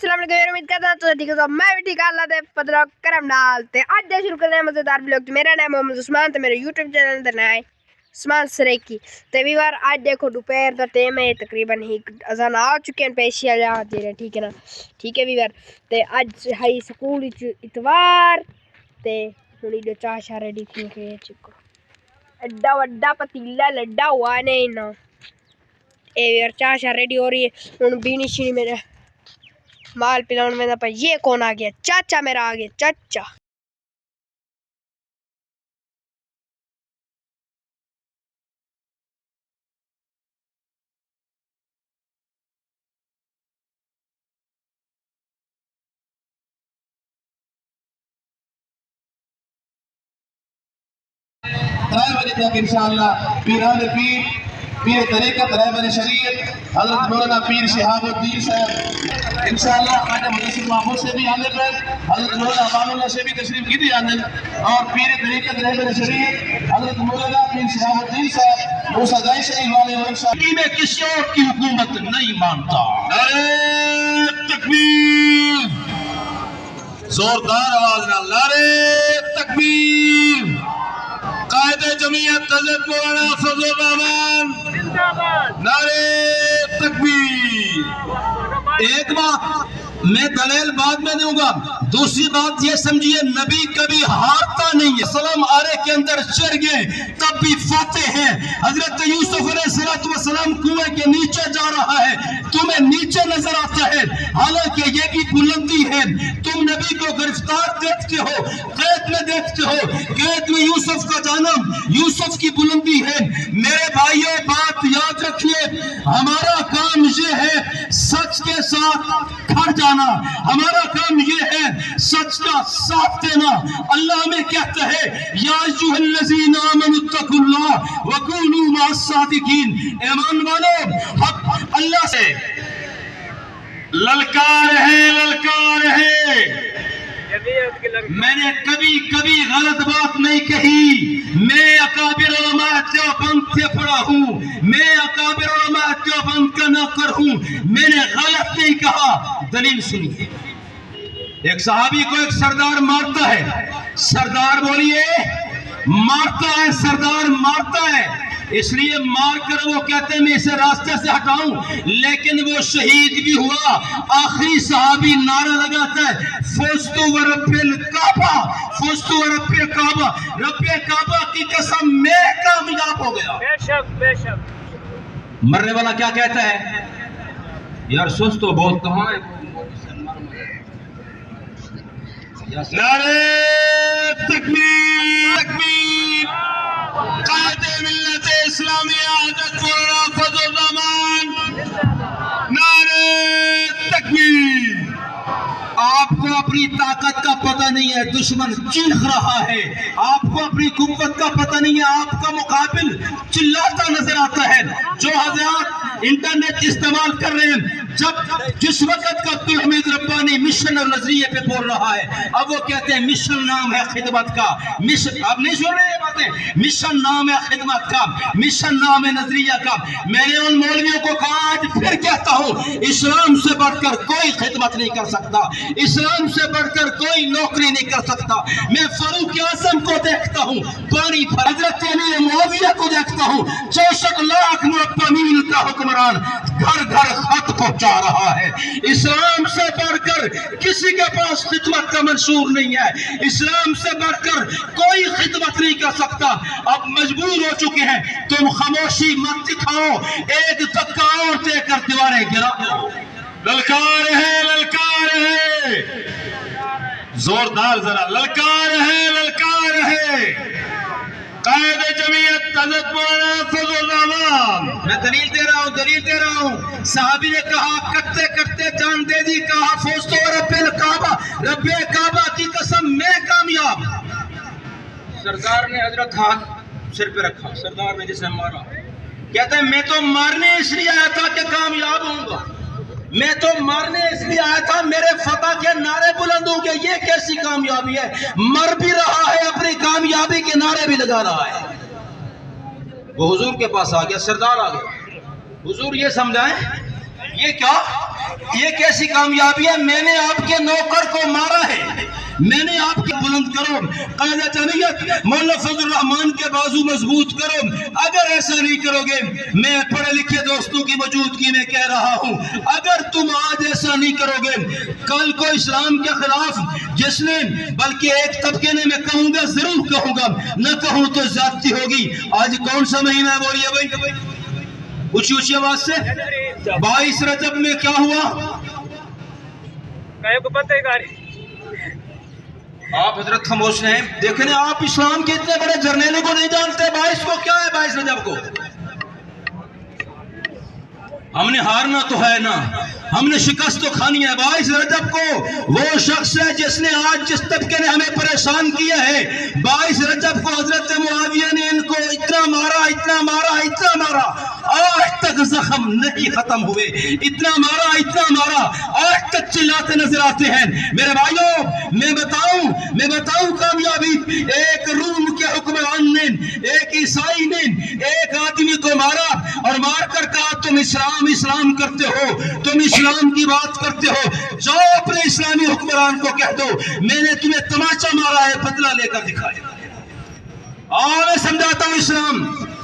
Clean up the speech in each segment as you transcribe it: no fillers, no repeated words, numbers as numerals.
अस्सलाम वालेकुम, उम्मीद करता हूं तो ठीक हो। मैं भी ठीक, अल्लाह दे फजल और करम नाल ते अज शुरू करते हैं मजेदार व्लॉग। मेरा नाम मोहम्मद उस्मान ते मेरे यूट्यूब चैनल दा नाम है उस्मान सरेकी। ते भी बार आज देखो दोपहर का टाइम है, तकरीबन ही अजान आ चुके हैं, पेशिया जा दे रहे, ठीक है ना। ठीक है भी बार ते अज है स्कूल इतवार ते हुणी दे चाह शा रेडी थी के चुको एड्डा वड्डा पतीला लड्डा हुआ नहीं ना। ए यार चाह शा रेडी हो रही है। हुण बीनी शीनी मेरे माल पिलाने में पर ये कौन आ गया? चाचा मेरा आ गया, चाचा। इंशाअल्लाह पीरान पीर पीर तरीक़त रहबर शरीयत हज़रत मौलाना पीर शहाबुद्दीन साहब इंशाअल्लाह आज मुदस्सिर महमूद से भी आने पर हज़रत मौलाना अमानुल्लाह से भी तशरीफ की थी आने और पीर तरीक़त रहबर शरीयत हज़रत मौलाना पीर शहाबुद्दीन साहब मूसा दाई शरीफ वाले और इंशाअल्लाह में किसी और की हुकूमत नहीं मानता। नारे तकबीर, जोरदार आवाज ना, नारे तकबीर। कायदे जमीयत हज़रत मौलाना फजल रहमान नारे तकबीर। एक बात मैं दलील बाद में दूंगा, दूसरी बात ये समझिए नबी कभी हारता नहीं है। सलाम आरे के अंदर चढ़ गए तब भी फाते हैं। हजरत यूसुफ अलैहिस्सलाम कुएं के नीचे जा रहा है, तुम्हें नीचे नजर आता है, हालांकि ये भी बुलंदी है। तुम नबी को गिरफ्तार देखते हो, कैद में देखते हो, कैद में यूसुफ का जन्म, यूसुफ की बुलंदी है। मेरे भाइयों बात याद रखिए, हमारा काम ये है सच के साथ खड़ जाना, हमारा काम ये है सच का साथ देना। अल्लाह में कहता है या अय्युहल्लज़ीना आमनुत्तकुल्लाह व कूनू मअस-सादिकीन, ईमान वालो हक अल्लाह से ललकार है। मैंने कभी कभी गलत बात नहीं कही। मैं अकाबिर उलमा देवबंद से पढ़ा हूँ, मैं अकाबिर उलमा देवबंद का नौकर हूँ, मैंने गलत नहीं कहा। दलील सुनिए, एक सहाबी को एक सरदार मारता है, सरदार बोलिए मारता है, सरदार मारता है, इसलिए मार कर वो कहते हैं मैं इसे रास्ते से हटाऊं, लेकिन वो शहीद भी हुआ। आखिरी सहाबी नारा लगाता है फुस्तु व रब्बिल काबा, फुस्तु व रब्बिल काबा, रब्बे काबा की कसम मैं कामयाब हो गया। बेशक बेशक। मरने वाला क्या कहता है? यार सुस्त तो बहुत कहाँ है। नारे तकबीर तकबीर। कायदे मिल्लत इस्लामिया हज़रत मौलाना फजल रहमान नारे तकबीर। आपको अपनी ताकत का पता नहीं है, दुश्मन चीख रहा है, आपको अपनी कुव्वत का पता नहीं है, आपका मुकाबिल चिल्लाता नजर आता है। जो हज़रात इंटरनेट इस्तेमाल कर रहे हैं, जब जिस वक्त का अब्दुल हमीद रब्बानी मिशन और नजरिए पे बोल रहा है, अब वो कहते हैं मिशन नाम है खिदमत का, मिशन आप नहीं सुन रहे हैं बातें, मिशन नाम है खिदमत का, मिशन नाम है नजरिया का। मैंने उन मौलवियों को कहा, आज फिर कहता हूँ, इस्लाम से बढ़कर कोई खिदमत नहीं कर सकता, इस्लाम से बढ़कर कोई नौकरी नहीं कर सकता। मैं फारूक आजम को देखता हूँ, पानी पर हजरत अली मुआविया को देखता हूँ, 64 लाख मुअत्तमीन का हुक्मरान घर घर खत पहुंचा रहा है। इस्लाम से बढ़कर किसी के पास खिदमत का मंशूर नहीं है, इस्लाम से बढ़कर कोई खिदमत नहीं कर सकता। अब मजबूर हो चुके हैं, तुम खामोशी मत दिखाओ, एक धक्का और देकर दीवारें गिरा दो। ललकार है जोरदार, जरा ललकार है। कायदे जमीयत हज़रत मौलाना फजल रहमान। मैं दलील दे रहा हूँ। साहबी ने कहा करते करते जान दे दी, कहा फौस्तो रब्बिल काबा, रब्बे काबा की कसम मैं कामयाब। सरदार ने हजरत हाथ सिर पे रखा, सरदार ने जिसे मारा कहता है मैं तो मारने इसलिए आया था कि कामयाब होऊंगा, मैं तो मारने इसलिए आया था, मेरे फतह के नारे बुलंद होंगे। ये कैसी कामयाबी है? मर भी रहा है, अपनी कामयाबी के नारे भी लगा रहा है। वो हुजूर के पास आ गया, सरदार आ गया, हुजूर ये समझाएं یہ کیا، یہ کیسی کامیابی ہے؟ میں نے آپ کے نوکر کو مارا ہے، میں نے آپ کے بلند کرو قائد جمعیت مولانا فضل الرحمان کے بازو مضبوط کرو۔ اگر ایسا نہیں کرو گے، میں پڑھے لکھے دوستوں کی موجودگی میں کہہ رہا ہوں، اگر تم آج ایسا نہیں کرو گے، کل کو اسلام کے خلاف جس نے، بلکہ ایک طبقے نے، میں کہوں گا ضرور کہوں گا، نہ کہوں تو زیادتی ہوگی۔ آج کون سا مہینہ ہے بولیے بھائی، اونچی اونچی آواز سے؟ 22 رجب میں کیا ہوا؟ آپ حضرت خاموش ہیں، دیکھیں آپ اسلام کے اتنے بڑے جرنیلوں کو نہیں جانتے۔ 22 کو کیا ہے؟ 22 رجب کو ہم نے ہارنا تو ہے نا، ہم نے شکست تو کھانی ہے۔ 22 رجب کو وہ شخص ہے جس نے آج جس طبقے نے ہمیں پریشان کیا ہے، 22 رجب کو حضرت معاویہ نے ان کو اتنا مارا، اتنا مارا، اتنا مارا، آج تک زخم نہیں ختم ہوئے، اتنا مارا، اتنا مارا، آج تک چلاتے نظر آتے ہیں۔ میرے بھائیوں میں بتاؤں کامیابی، ایک روم کے حکمران نے، ایک عیسائی نے ایک آدمی کو مارا اور مار کر کہا تم اسلام کرتے ہو، تم اسلام کی بات کرتے ہو، جاؤ اپنے اسلامی حکمران کو کہہ دو میں نے تمہیں تماچا مارا ہے، بدلہ لے کر دکھایا۔ میں سمجھاتا ہوں اسلام،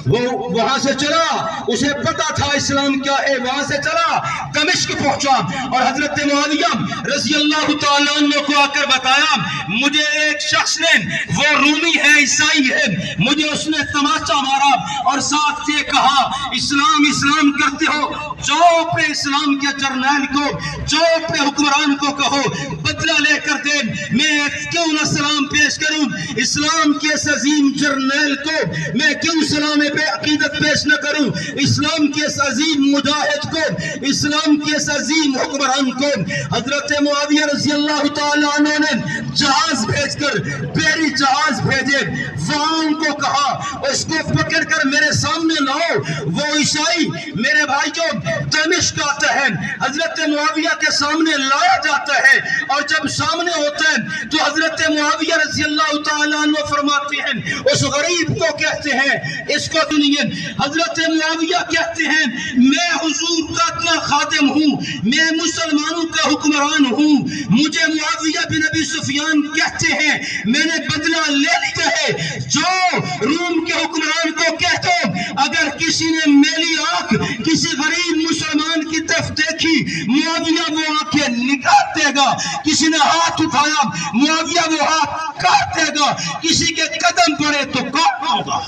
وہ وہاں سے چلا، اسے پتا تھا اسلام کیا ہے، وہاں سے چلا دمشق پہنچا اور حضرت معاویہ رضی اللہ تعالیٰ عنہ کو آ کر بتایا مجھے ایک شخص نے، وہ رومی ہے، عیسائی ہے، مجھے اس نے تماچا مارا اور ساتھ یہ کہا اسلام کرتے ہو، جاؤ اپنے اسلام کے جرنیل کو، جاؤ اپنے حکمران کو کہو بدلہ لے کر دے۔ میں کیوں نہ سلام پیش کروں اسلام کے اس عظیم جرنیل کو، میں کیوں سلام پہ عقیدت پیش نہ کروں اسلام کے اس عظیم مجاہد کو، اسلام کے اس عظیم حکمران کو۔ حضرت معاویہ رضی اللہ تعالیٰ عنہ نے جہاز بھیج کر، بحری جہاز بھیجے، وہاں ان کو کہا اس کو پکڑ کر میرے سامنے لاؤ۔ وہ عیسائی میرے بھائیوں دمشق آتا ہے، حضرت معاویہ کے سامنے لایا جاتا ہے، اور جب سامنے ہوتا ہے تو حضرت معاویہ رضی اللہ تعالیٰ عنہ فرماتے ہیں اس غریب کو کہتے ہیں، اس کو سنیے، حضرت معاویہ کہتے ہیں میں حضور کا اتنا خادم ہوں، میں مسلمانوں کا حکمران ہوں، مجھے معاویہ بن ابی سفیان کہتے ہیں، میں نے بدلہ لے لیا ہے، جو روم کے حکمران کو کہہ دو اگر کسی نے میلی آنکھ کسی غریب مسلمان کی طرف دیکھی معاویہ وہ آنکھیں نکال دے گا، کسی نے ہاتھ اٹھایا معاویہ وہ ہاتھ کاٹ دے گا، کسی کے قدم پڑے تو کاٹ ہوگا۔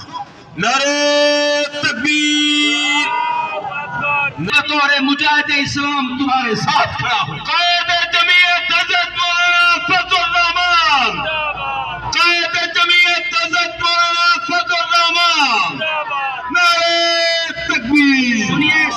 نعرہ تکبیر، بطور مجاہد اسلام تمہارے ساتھ کھڑا ہو۔ قائد جمعیت حضرت مولانا فضل الرحمان، قائد جمعیت حضرت مولانا فضل الرحمان، نعرہ تکبیر۔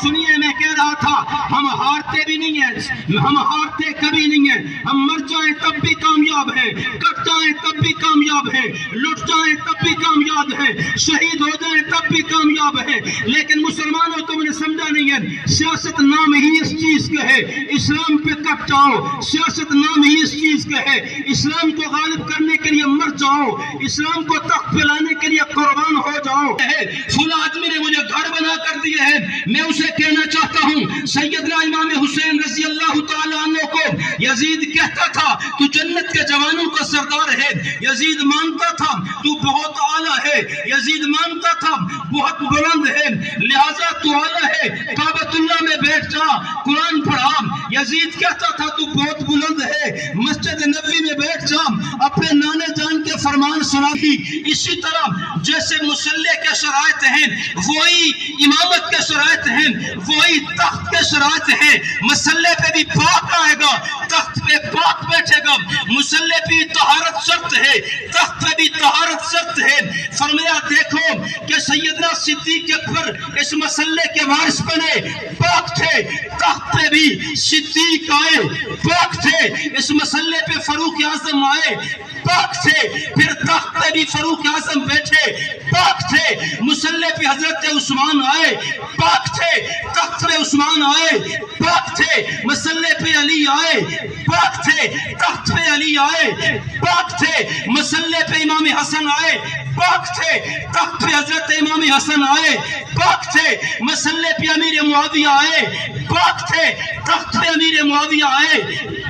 سنیے میں کہہ رہا تھا ہم ہارتے بھی نہیں ہیں، ہم ہارتے کبھی نہیں ہیں، ہم مر جائیں تب بھی کامیاب ہیں، کٹ جائیں تب بھی کامیاب ہیں، لٹ جائیں تب بھی کامیاب ہیں، شہید ہو جائیں تب بھی کامیاب ہیں۔ لیکن مسلمانوں تم نے سمجھا نہیں ہے، سیاست نام ہی اس چیز کا ہے، اسلام پہ کٹ جاؤ، سیاست نام ہی اس چیز کا ہے، اسلام کو غالب کرنے کے لیے مر جاؤ، اسلام کو تخت پہ لانے کے لیے قربان ہو جاؤ۔ فلاں آدمی نے مجھے گھر بنا کر دیا ہے، میں اسے کہنا چاہتا ہوں سیدنا امام حسین رضی اللہ تعالیٰ عنہ کو یزید کہتا تھا تو جنت کے جوانوں کا سردار ہے، یزید مانتا تھا تو بہت اعلیٰ ہے، یزید مانتا تھا بہت بلند ہے، لہٰذا تو اعلیٰ ہے، کعبۃ اللہ میں بیٹھ جا قرآن پڑھا۔ یزید کہتا تھا تو بہت بلند ہے، مسجد نبوی میں بیٹھ جا اپنے نانے جان کے فرمان سنا۔ اسی طرح جیسے مسلح کے شرائط ہیں وہی امامت کے شرائط ہیں، وہی تخت کے شرائط ہیں۔ مسلح پہ بھی پاک آئے گا، تخت پہ پاک بیٹھے گا، مسلح پہ طہارت شرط ہے، تخت پہ بھی طہارت شرط ہے۔ فرمایا دیکھو کہ سیدنا صدیق اکبر اس مسلح کے وارث بنے، پاک تھے، تخت پہ بھی صدیق آئے، پاک تھے، اس مسلح پہ فاروق اعظم آئے، پاک تھے، پھر تخت پہ بھی فاروق اعظم بیٹھے، پاک تھے، مسلح پہ حضرت عثمان آئے، پاک تھے، تخت پہ عثمان آئے، پاک تھے، مسلح پہ علی آئے، پاک تھے، تخت پہ علی آئے، پاک تھے، مسلح پہ امام حسن آئے، पाक थे, तख्त पे हजरत इमाम हसन आए, पाक थे, मसल्ले पे अमीर मुआविया आए, पाक थे, तख्त पे अमीर मुआविया आए,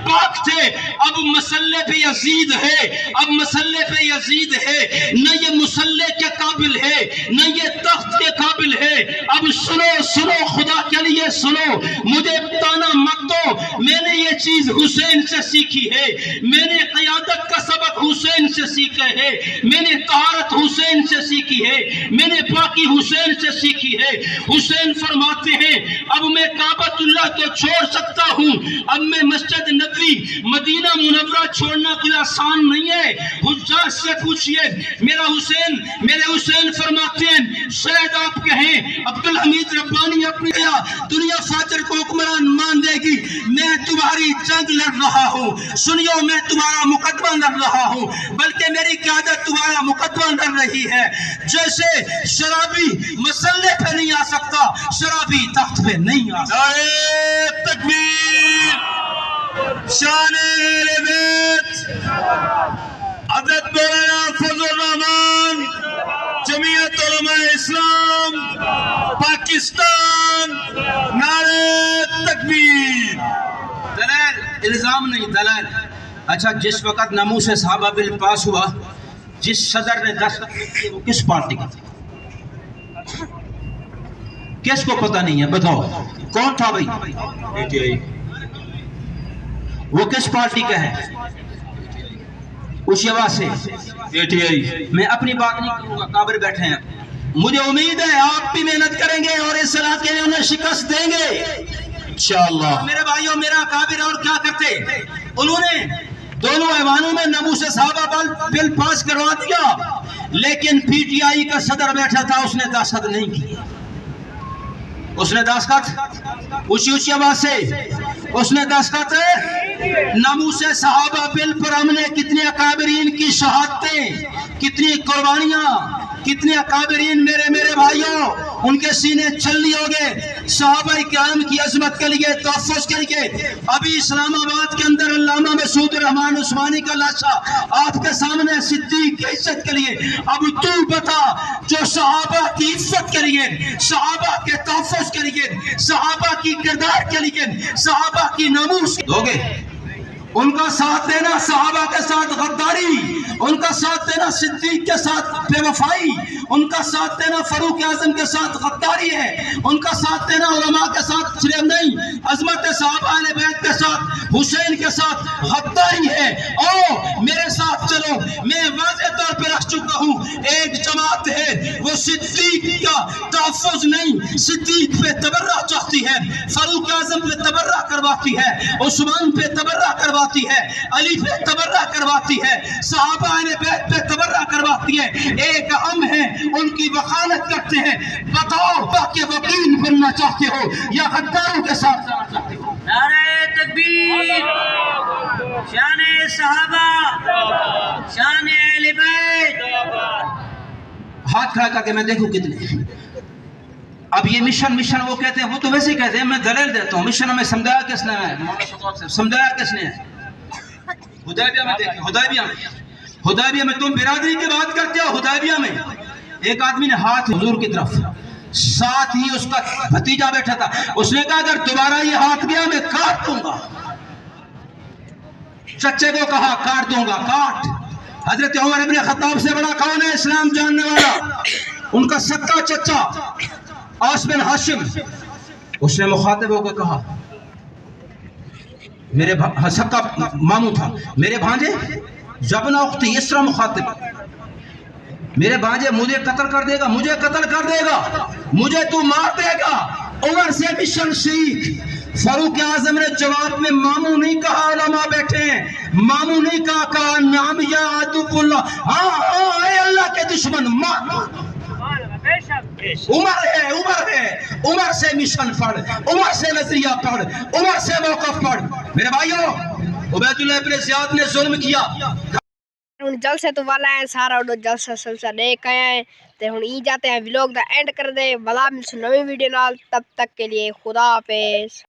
पाक थे, अब मसल्ले पे यजीद है, अब मसल्ले पे यजीद है, न ये मुसल्ले के काबिल है, न ये तख्त के काबिल है। अब सुनो सुनो, खुदा के लिए सुनो, मुझे ताना मत दो, मैंने ये चीज हुसैन से सीखी है, मैंने क़यादत का सबक हुसैन से सीखा है, मैंने तहारत हुसैन से सीखी है, मैंने पाकी हुसैन से सीखी है। हुसैन फरमाते हैं अब मैं काबतुल्लाह तो छोड़ सकता हूँ, अब मैं मस्जिद नबवी मदीना मुनव्वरा छोड़ना कोई आसान नहीं है। हुज्जाज से पूछिए, मेरे हुसैन फरमाते हैं शायद आप कहें अब्दुल हमीद रब्बानी अपनी दुनिया फाजर को हुक्मरान मान देगी, मैं तुम्हारी जंग लड़ रहा हूँ, सुनियो मैं तुम्हारा मुकदमा लड़ रहा हूँ, बल्कि मेरी क़यादत तुम्हारा मुकदमा लड़ रही है। जैसे शराबी मसल्ले पे नहीं आ सकता, शराबी तख्त पे नहीं आ सकता। नारे तकबीर, शान अहले बैत, हज़रत मौलाना फजल रहमान, जमीयत उलमा इस्लाम पाकिस्तान, नारे तकबीर। दलाल इल्जाम नहीं, दलाल। अच्छा, जिस वक्त नमूस सहाबा बिल पास हुआ, जिस सदर ने दस्तखत किए वो किस पार्टी का था? किसको पता नहीं है, बताओ कौन था भाई? पीटीआई। वो किस पार्टी का है? उस आवाज से पीटीआई। मैं अपनी बात नहीं करूंगा, काबिर बैठे हैं, मुझे उम्मीद है आप भी मेहनत करेंगे और इस सलात के लिए उन्हें शिकस्त देंगे इंशाअल्लाह। मेरे भाइयों, मेरा काबिर और क्या करते, उन्होंने दोनों ऐवानों में नमूस सहाबा बिल पास करवा दिया, लेकिन पीटीआई का सदर बैठा था, उसने दस्तखत नहीं किया। उसने दस्तखत ऊंची आवाज से उसने दस्तखत नमूस सहाबा बिल पर हमने कितने अकाबरीन की शहादतें, कितनी कुर्बानियां, कितने अकाबरीन मेरे भाइयों उनके सीने छल्ली हो गए सहाबा किराम की अजमत के लिए, तहफ़्फ़ुज़ के लिए। अभी इस्लामाबाद के अंदर अल्लामा मसूद रहमान उस्मानी का लाशा आपके सामने सिद्दीक की इज्जत के लिए। अब तू बता, जो सहाबा की इज्जत के लिए, सहाबा के तहफ़्फ़ुज़ के लिए, सहाबा की किरदार के लिए, सहाबा की नमूस दोगे? उनका साथ देना सहाबा के साथ गद्दारी, उनका साथ देना सिद्दीक के साथ बेवफाई, उनका साथ देना फारूक आजम के साथ गद्दारी है, उनका साथ देना उलमा के साथ सिर्फ नहीं, अजमत सहाबा अहले बैत के साथ, हुसैन के साथ गद्दारी है। ओ मेरे साथ चलो, मैं वाज़ेह तौर पे रख चुका हूँ, एक जमात है वो सिद्दीक का तहफ़्फ़ुज़ नहीं, सिद्दीक पे तबर्रा चाहती है, फारूक आजम पे तबर्रा करवाती है, उस्मान पे तबर्रा करवाती है, अली पे तबर्रा करवाती है, सहाबा अहले बैत पे तबर्रा करवाती है। एक हम है उनकी वकालत करते हैं। बताओ के वकील बनना चाहते हो या गद्दारों के साथ जाना चाहते हो? नारे तकबीर, शान सहाबा, शान अहले बैत। हाथ खड़ा करके मैं देखूं कितने। अब ये मिशन वो कहते हैं, वो तो वैसे ही कहते हैं, मैं दलील देता हूँ। मिशन हमें समझाया किसने है? समझाया किसने है? हुदैबिया में देखिए, हुदैबिया में तुम बिरादरी की बात करते हो। हुदैबिया में एक आदमी ने हाथ हुजूर की तरफ, साथ ही उसका भतीजा बैठा था, उसने कहा अगर दोबारा ये हाथ गया मैं काट दूंगा। चच्चे को कहा काट दूंगा, काट। हजरत उमर इब्न खत्ताब से बड़ा कौन है इस्लाम जानने वाला? उनका सक्का चच्चा आस बिन हाशिम। उसने मुखातिब होकर कहा, मेरे सक्का मामू था, मेरे भांजे जबना उख्ती इसरा मुखातिब, मेरे भांजे मुझे कत्ल कर देगा, मुझे कत्ल कर देगा, मुझे तू मार देगा। उमर से मिशन सीख। फारूक आजम ने जवाब में मामू नहीं कहा, उलमा बैठे हैं, मामू नहीं कहा नाम या अदुकुल्लाह, हाँ अल्लाह के दुश्मन मार। उमर है, उमर से मिशन पढ़, उमर से नजरिया पढ़, उमर से मौक़िफ़ पढ़। मेरे भाइयों, उबैदुल्लाह इब्न ज़ियाद ने जुल्म किया। ਹੁਣ ਜਲਸੇ ਤੋਂ ਵਾਲਾ ਹੈ ਸਾਰਾ ਉਹ ਜਲਸਾ ਸਲਸਾ ਦੇਖ ਆਏ हैं ਤੇ ਹੁਣ ई जाते हैं व्लॉग ਦਾ एंड कर दे। बला मिलसु नवी वीडियो नाल, तब तक के लिए खुदा हाफिज़।